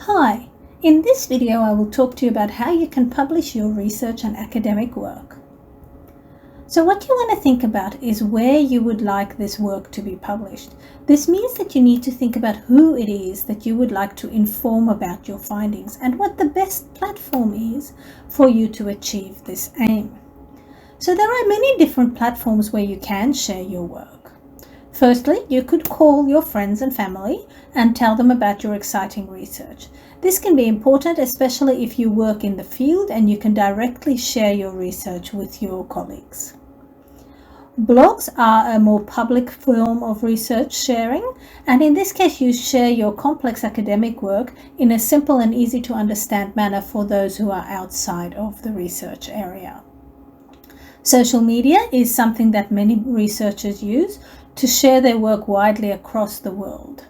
Hi, in this video I will talk to you about how you can publish your research and academic work. So what you want to think about is where you would like this work to be published. This means that you need to think about who it is that you would like to inform about your findings and what the best platform is for you to achieve this aim. So there are many different platforms where you can share your work. Firstly, you could call your friends and family and tell them about your exciting research. This can be important, especially if you work in the field and you can directly share your research with your colleagues. Blogs are a more public form of research sharing, and in this case you share your complex academic work in a simple and easy to understand manner for those who are outside of the research area. Social media is something that many researchers use to share their work widely across the world.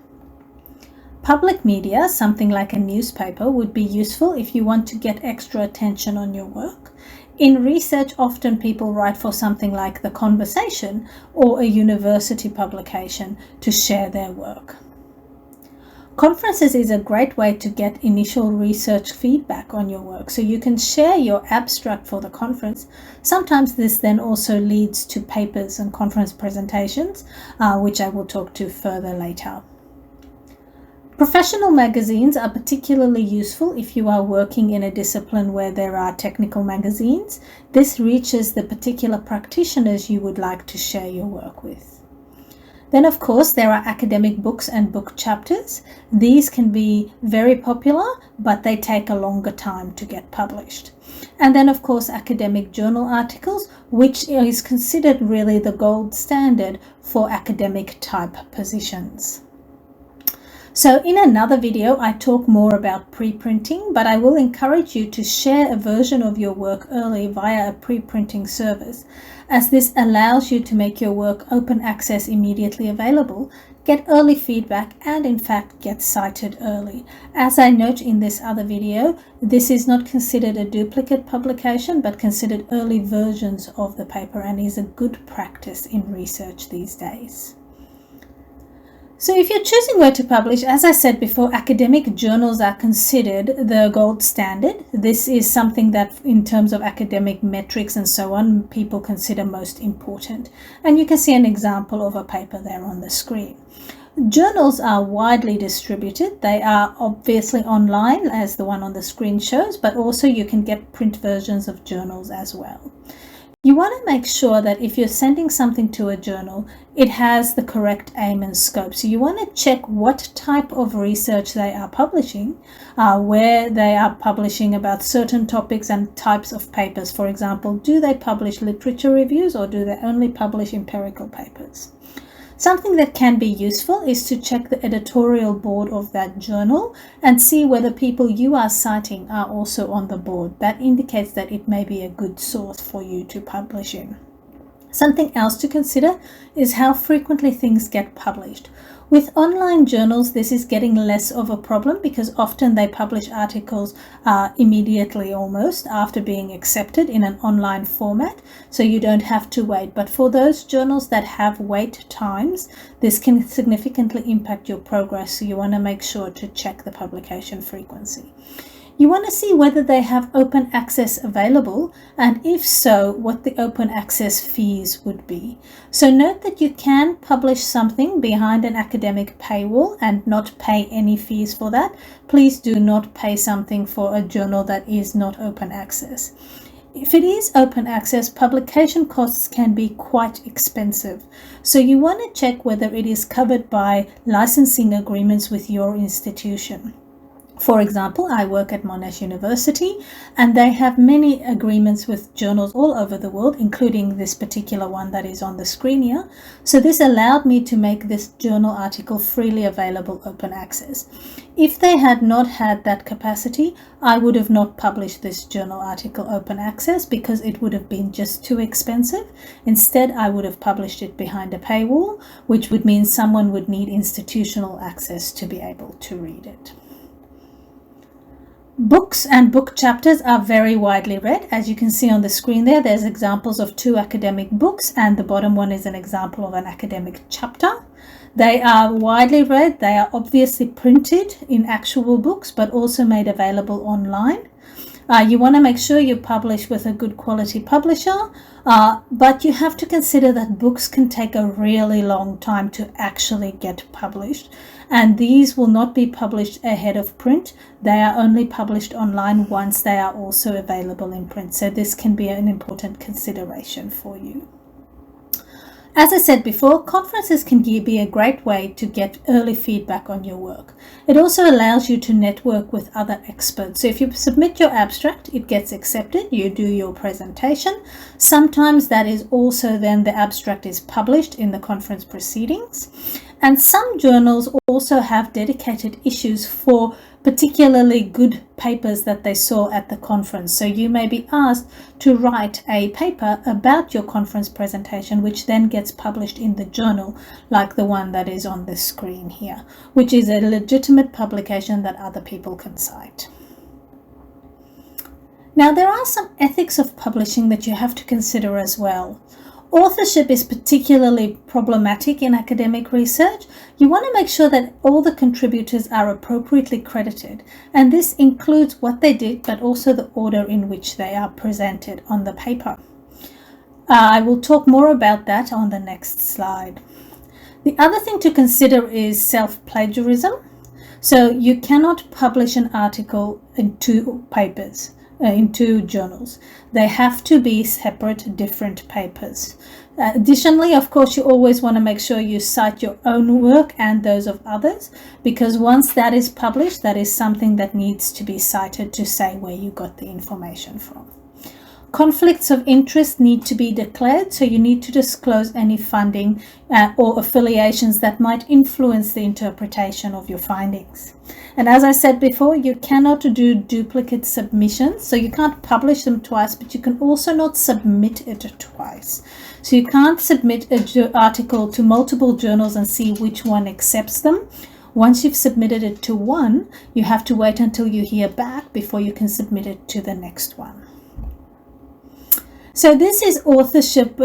Public media, something like a newspaper, would be useful if you want to get extra attention on your work. In research, often people write for something like The Conversation or a university publication to share their work. Conferences is a great way to get initial research feedback on your work, so you can share your abstract for the conference. Sometimes this then also leads to papers and conference presentations, which I will talk to further later. Professional magazines are particularly useful if you are working in a discipline where there are technical magazines. This reaches the particular practitioners you would like to share your work with. Then, of course, there are academic books and book chapters. These can be very popular, but they take a longer time to get published. And then, of course, academic journal articles, which is considered really the gold standard for academic type positions. So in another video, I talk more about preprinting, but I will encourage you to share a version of your work early via a preprinting service, as this allows you to make your work open access immediately available, get early feedback, and in fact get cited early. As I note in this other video, this is not considered a duplicate publication, but considered early versions of the paper and is a good practice in research these days. So if you're choosing where to publish, as I said before, academic journals are considered the gold standard. This is something that in terms of academic metrics and so on, people consider most important. And you can see an example of a paper there on the screen. Journals are widely distributed. They are obviously online, as the one on the screen shows, but also you can get print versions of journals as well. You want to make sure that if you're sending something to a journal, it has the correct aim and scope. So you want to check what type of research they are publishing, where they are publishing about certain topics and types of papers. For example, do they publish literature reviews or do they only publish empirical papers? Something that can be useful is to check the editorial board of that journal and see whether people you are citing are also on the board. That indicates that it may be a good source for you to publish in. Something else to consider is how frequently things get published. With online journals, this is getting less of a problem because often they publish articles immediately almost after being accepted in an online format, so you don't have to wait. But for those journals that have wait times, this can significantly impact your progress, so you want to make sure to check the publication frequency. You want to see whether they have open access available, and if so, what the open access fees would be. So note that you can publish something behind an academic paywall and not pay any fees for that. Please do not pay something for a journal that is not open access. If it is open access, publication costs can be quite expensive. So you want to check whether it is covered by licensing agreements with your institution. For example, I work at Monash University and they have many agreements with journals all over the world, including this particular one that is on the screen here. So this allowed me to make this journal article freely available open access. If they had not had that capacity, I would have not published this journal article open access because it would have been just too expensive. Instead, I would have published it behind a paywall, which would mean someone would need institutional access to be able to read it. Books and book chapters are very widely read. As you can see on the screen there's examples of 2 academic books, and the bottom one is an example of an academic chapter. They are widely read. They are obviously printed in actual books, but also made available online. You want to make sure you publish with a good quality publisher, but you have to consider that books can take a really long time to actually get published, and these will not be published ahead of print. They are only published online once they are also available in print, so this can be an important consideration for you. As I said before, conferences can be a great way to get early feedback on your work. It also allows you to network with other experts. So if you submit your abstract, it gets accepted, you do your presentation. Sometimes that is also then the abstract is published in the conference proceedings. And some journals also have dedicated issues for particularly good papers that they saw at the conference. So you may be asked to write a paper about your conference presentation, which then gets published in the journal, like the one that is on the screen here, which is a legitimate publication that other people can cite. Now, there are some ethics of publishing that you have to consider as well. Authorship is particularly problematic in academic research. You want to make sure that all the contributors are appropriately credited, and this includes what they did, but also the order in which they are presented on the paper. I will talk more about that on the next slide. The other thing to consider is self-plagiarism. So you cannot publish an article in 2 papers. In 2 journals. They have to be separate, different papers. Additionally, of course, you always want to make sure you cite your own work and those of others, because once that is published, that is something that needs to be cited to say where you got the information from. Conflicts of interest need to be declared, so you need to disclose any funding or affiliations that might influence the interpretation of your findings. And as I said before, you cannot do duplicate submissions, so you can't publish them twice, but you can also not submit it twice. So you can't submit an article to multiple journals and see which one accepts them. Once you've submitted it to one, you have to wait until you hear back before you can submit it to the next one. So this is authorship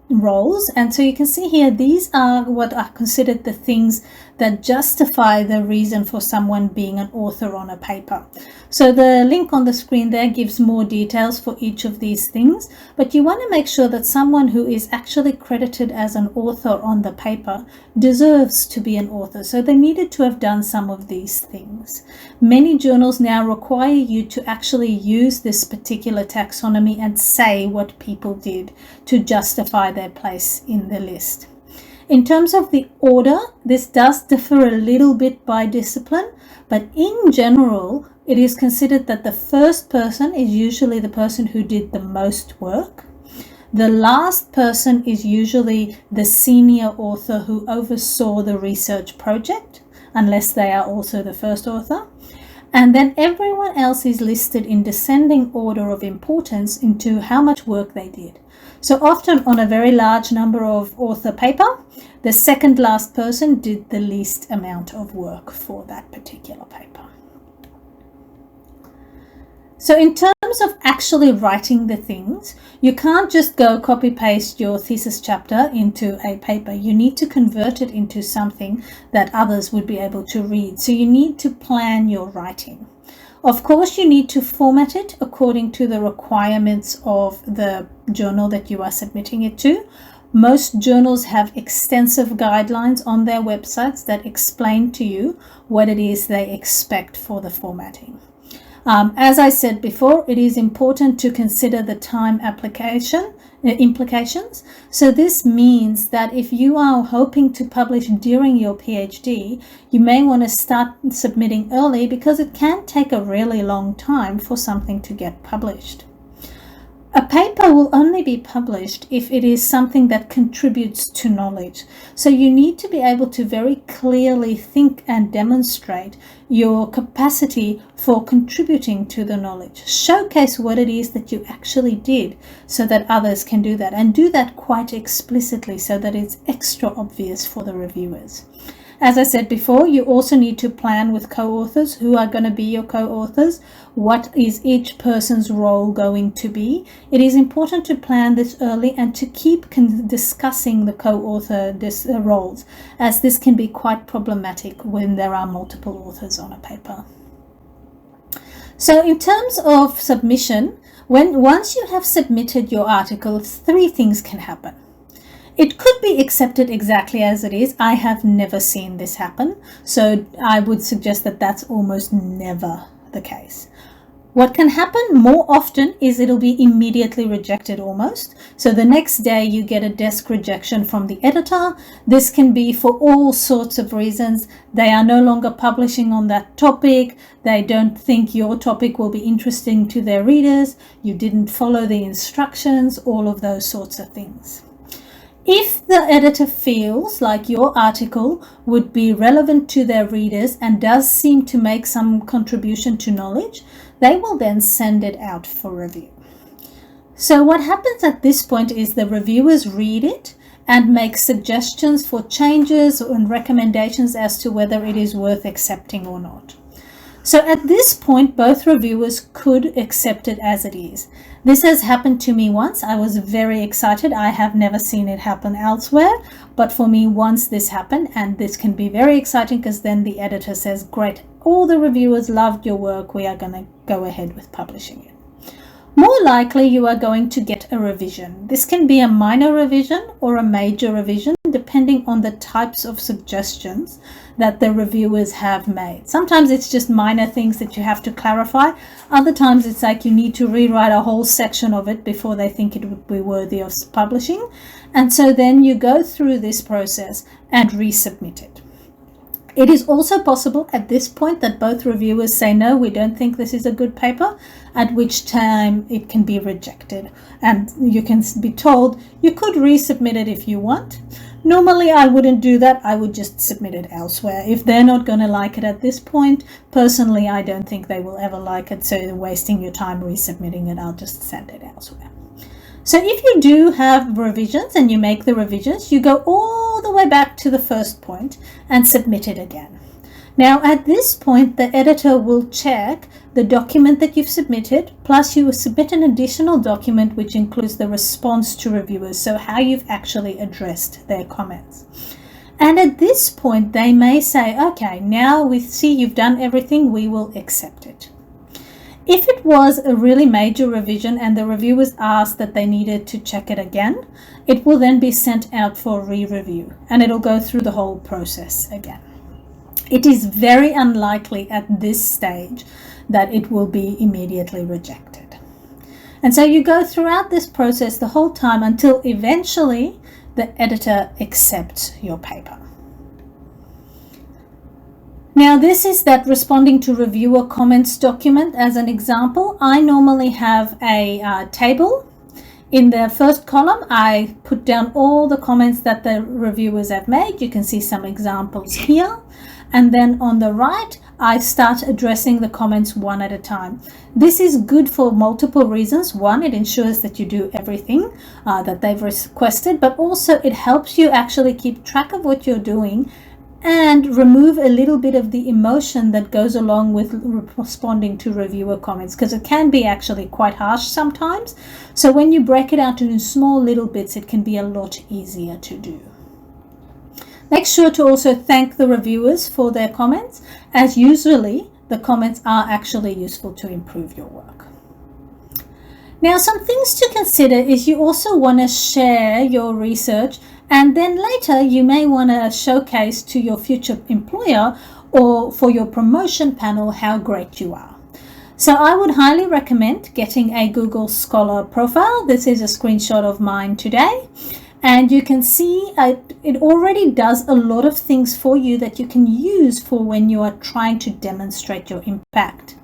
roles, and so you can see here these are what are considered the things that justify the reason for someone being an author on a paper. So the link on the screen there gives more details for each of these things, but you want to make sure that someone who is actually credited as an author on the paper deserves to be an author. So they needed to have done some of these things. Many journals now require you to actually use this particular taxonomy and say what people did to justify their place in the list. In terms of the order, this does differ a little bit by discipline, but in general, it is considered that the first person is usually the person who did the most work. The last person is usually the senior author who oversaw the research project, unless they are also the first author. And then everyone else is listed in descending order of importance into how much work they did. So often on a very large number of author paper, the second last person did the least amount of work for that particular paper. So in terms of actually writing the things, you can't just go copy paste your thesis chapter into a paper. You need to convert it into something that others would be able to read. So you need to plan your writing. Of course, you need to format it according to the requirements of the journal that you are submitting it to. Most journals have extensive guidelines on their websites that explain to you what it is they expect for the formatting. As I said before, it is important to consider the time implications. So this means that if you are hoping to publish during your PhD, you may want to start submitting early because it can take a really long time for something to get published. A paper will only be published if it is something that contributes to knowledge. So you need to be able to very clearly think and demonstrate your capacity for contributing to the knowledge. Showcase what it is that you actually did so that others can do that, and do that quite explicitly so that it's extra obvious for the reviewers. As I said before, you also need to plan with co-authors who are going to be your co-authors. What is each person's role going to be? It is important to plan this early and to keep discussing the co-author roles, as this can be quite problematic when there are multiple authors on a paper. So in terms of submission, once you have submitted your article, 3 things can happen. It could be accepted exactly as it is. I have never seen this happen, so I would suggest that that's almost never the case. What can happen more often is it'll be immediately rejected almost. So the next day you get a desk rejection from the editor. This can be for all sorts of reasons. They are no longer publishing on that topic. They don't think your topic will be interesting to their readers. You didn't follow the instructions, all of those sorts of things. If the editor feels like your article would be relevant to their readers and does seem to make some contribution to knowledge, they will then send it out for review. So what happens at this point is the reviewers read it and make suggestions for changes and recommendations as to whether it is worth accepting or not. So at this point, both reviewers could accept it as it is. This has happened to me once. I was very excited. I have never seen it happen elsewhere, but for me, once this happened, and this can be very exciting because then the editor says, great, all the reviewers loved your work. We are going to go ahead with publishing it. More likely, you are going to get a revision. This can be a minor revision or a major revision, depending on the types of suggestions that the reviewers have made. Sometimes it's just minor things that you have to clarify. Other times it's like you need to rewrite a whole section of it before they think it would be worthy of publishing. And so then you go through this process and resubmit it. It is also possible at this point that both reviewers say, no, we don't think this is a good paper, at which time it can be rejected. And you can be told you could resubmit it if you want. Normally, I wouldn't do that. I would just submit it elsewhere. If they're not going to like it at this point, personally, I don't think they will ever like it. So you're wasting your time resubmitting it. I'll just send it elsewhere. So if you do have revisions and you make the revisions, you go all the way back to the first point and submit it again. Now at this point, the editor will check the document that you've submitted, plus you will submit an additional document which includes the response to reviewers, so how you've actually addressed their comments. And at this point, they may say, okay, now we see you've done everything, we will accept it. If it was a really major revision and the reviewers asked that they needed to check it again, it will then be sent out for re-review and it'll go through the whole process again. It is very unlikely at this stage that it will be immediately rejected. And so you go throughout this process the whole time until eventually the editor accepts your paper. Now this is that responding to reviewer comments document. As an example, I normally have a table. In the first column, I put down all the comments that the reviewers have made. You can see some examples here. And then on the right, I start addressing the comments one at a time. This is good for multiple reasons. One, it ensures that you do everything that they've requested, but also it helps you actually keep track of what you're doing and remove a little bit of the emotion that goes along with responding to reviewer comments, because it can be actually quite harsh sometimes. So when you break it out into small little bits, it can be a lot easier to do. Make sure to also thank the reviewers for their comments, as usually the comments are actually useful to improve your work. Now, some things to consider is you also want to share your research, and then later you may want to showcase to your future employer or for your promotion panel how great you are. So I would highly recommend getting a Google Scholar profile. This is a screenshot of mine today. And you can see it already does a lot of things for you that you can use for when you are trying to demonstrate your impact.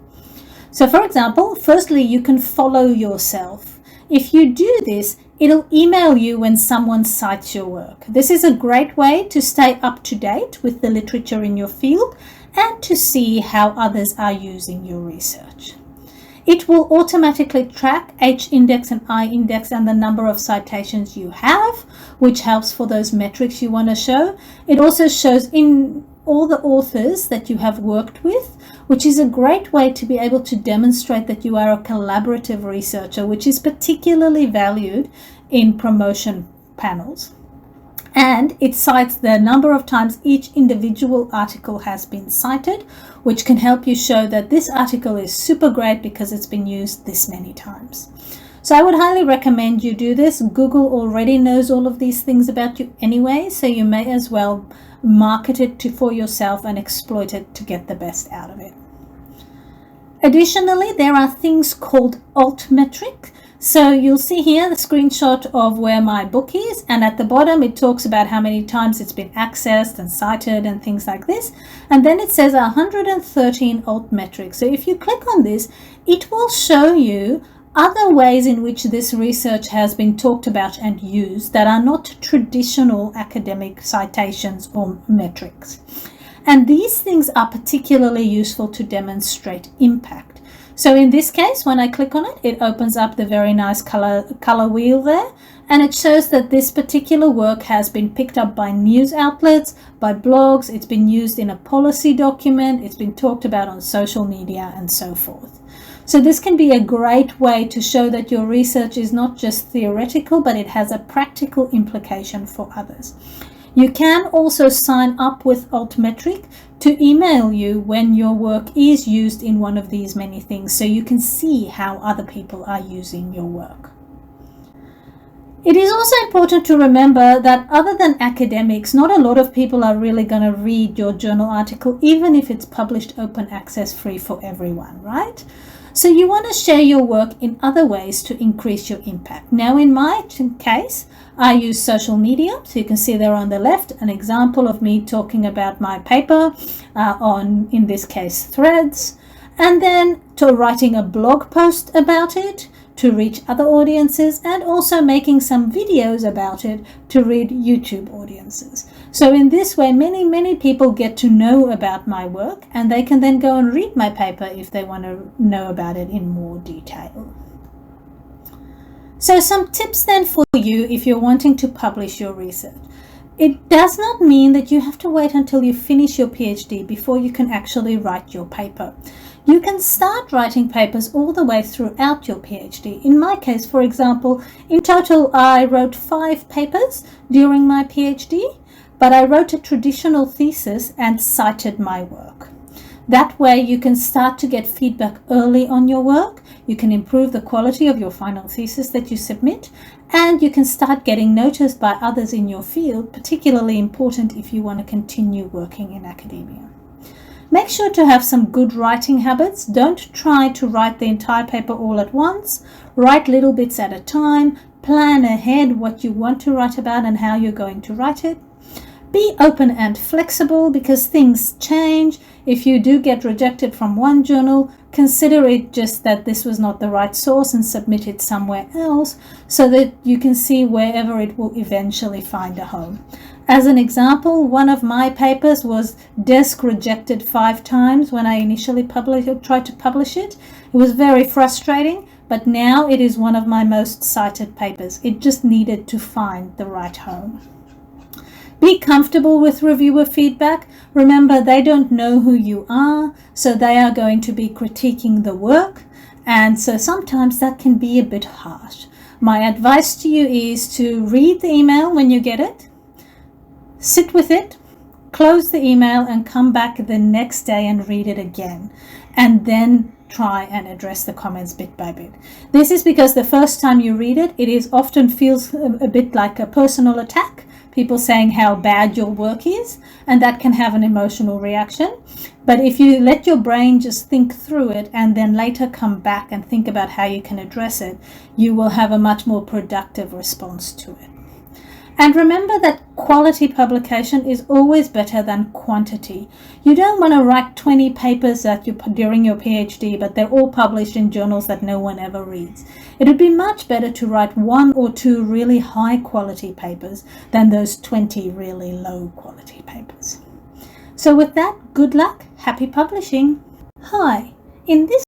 So for example, firstly, you can follow yourself. If you do this, it'll email you when someone cites your work. This is a great way to stay up to date with the literature in your field and to see how others are using your research. It will automatically track H-index and I-index and the number of citations you have, which helps for those metrics you want to show. It also shows in all the authors that you have worked with, which is a great way to be able to demonstrate that you are a collaborative researcher, which is particularly valued in promotion panels. And it cites the number of times each individual article has been cited, which can help you show that this article is super great because it's been used this many times. So I would highly recommend you do this. Google already knows all of these things about you anyway, so you may as well market it for yourself and exploit it to get the best out of it. Additionally, there are things called alt metric. So you'll see here the screenshot of where my book is, and at the bottom it talks about how many times it's been accessed and cited and things like this. And then it says 113 alt metrics. So if you click on this, it will show you other ways in which this research has been talked about and used that are not traditional academic citations or metrics. And these things are particularly useful to demonstrate impact. So in this case, when I click on it, it opens up the very nice color wheel there, and it shows that this particular work has been picked up by news outlets, by blogs, it's been used in a policy document, it's been talked about on social media and so forth. So this can be a great way to show that your research is not just theoretical, but it has a practical implication for others. You can also sign up with Altmetric to email you when your work is used in one of these many things, so you can see how other people are using your work. It is also important to remember that other than academics, not a lot of people are really going to read your journal article, even if it's published open access free for everyone, right? So you want to share your work in other ways to increase your impact. Now, in my case, I use social media. So you can see there on the left an example of me talking about my paper on, in this case, Threads, and then to writing a blog post about it to reach other audiences, and also making some videos about it to reach YouTube audiences. So in this way, many people get to know about my work, and they can then go and read my paper if they want to know about it in more detail. So some tips then for you if you're wanting to publish your research. It does not mean that you have to wait until you finish your PhD before you can actually write your paper. You can start writing papers all the way throughout your PhD. In my case, for example, in total I wrote 5 papers during my PhD, but I wrote a traditional thesis and cited my work. That way you can start to get feedback early on your work, you can improve the quality of your final thesis that you submit, and you can start getting noticed by others in your field, particularly important if you want to continue working in academia. Make sure to have some good writing habits. Don't try to write the entire paper all at once. Write little bits at a time. Plan ahead what you want to write about and how you're going to write it. Be open and flexible because things change. If you do get rejected from one journal, consider it just that this was not the right source and submit it somewhere else so that you can see wherever it will eventually find a home. As an example, one of my papers was desk rejected 5 times when I initially tried to publish it. It was very frustrating, but now it is one of my most cited papers. It just needed to find the right home. Be comfortable with reviewer feedback. Remember, they don't know who you are, so they are going to be critiquing the work, and so sometimes that can be a bit harsh. My advice to you is to read the email when you get it, sit with it, close the email, and come back the next day and read it again, and then try and address the comments bit by bit. This is because the first time you read it, it often feels a bit like a personal attack. People saying how bad your work is, and that can have an emotional reaction. But if you let your brain just think through it and then later come back and think about how you can address it, you will have a much more productive response to it. And remember that quality publication is always better than quantity. You don't want to write 20 papers during your PhD, but they're all published in journals that no one ever reads. It would be much better to write 1 or 2 really high quality papers than those 20 really low quality papers. So with that, good luck, happy publishing. Hi, in this